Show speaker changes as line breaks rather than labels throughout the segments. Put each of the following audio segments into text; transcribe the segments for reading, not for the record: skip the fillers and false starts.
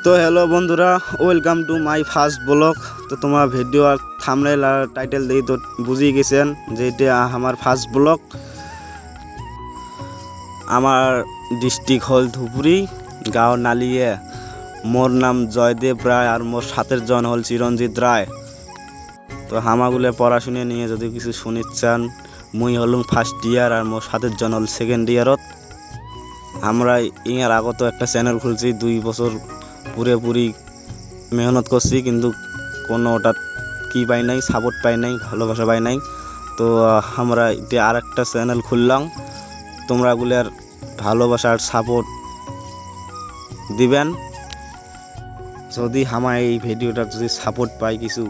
তো হ্যালো বন্ধুরা, welcome to my first blog. তো তোমার ভিডিও আর থাম্বনেল আর টাইটেল দিয়ে তো বুঝিয়ে গেছেন যে এটা আমার ফার্স্ট ব্লগ। আমার ডিস্ট্রিক্ট হল ধুপুরি, গাঁও নালিয়ে। মোর নাম জয়দেব রায় আর মোর সাথের জন হল চিরঞ্জিত রায়। তো হামাগুলো পড়াশুনে নিয়ে যদি কিছু শুনিচ্ছেন, মুই হলুম ফার্স্ট ইয়ার আর মোর সাথের জন হল সেকেন্ড ইয়ারত। আমরা ইয়ার আগত একটা চ্যানেল খুলছি, 2 বছর পুরোপুরি মেহনত করছি, কিন্তু কোনো ওটা কি পাই নাই, সাপোর্ট পাই নাই, ভালোবাসা পাই নাই। তো আমরা এটা আর একটা চ্যানেল খুললাম। তোমরা গুলার ভালোবাসা আর সাপোর্ট দিবেন। যদি আমার এই ভিডিওটা যদি সাপোর্ট পাই কিছু,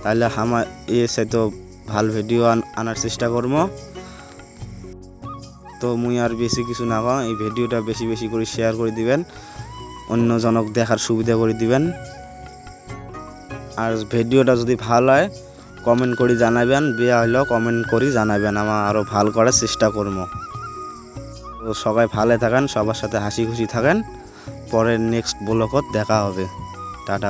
তাহলে আমার এসে তো ভালো ভিডিও আনার চেষ্টা করবো। তো মুই আর বেশি কিছু না কম, এই ভিডিওটা বেশি বেশি করে শেয়ার করে দিবেন, অন্য জনক দেখার সুবিধা করে দিবেন। আর ভিডিওটা যদি ভালো হয় কমেন্ট করে জানাবেন, বেয়া হইলেও কমেন্ট করে জানাবেন, আমার আরও ভালো করার চেষ্টা করবো। তো সবাই ভালো থাকেন, সবার সাথে হাসি খুশি থাকেন। পরের নেক্সট ব্লগত দেখা হবে। টাটা।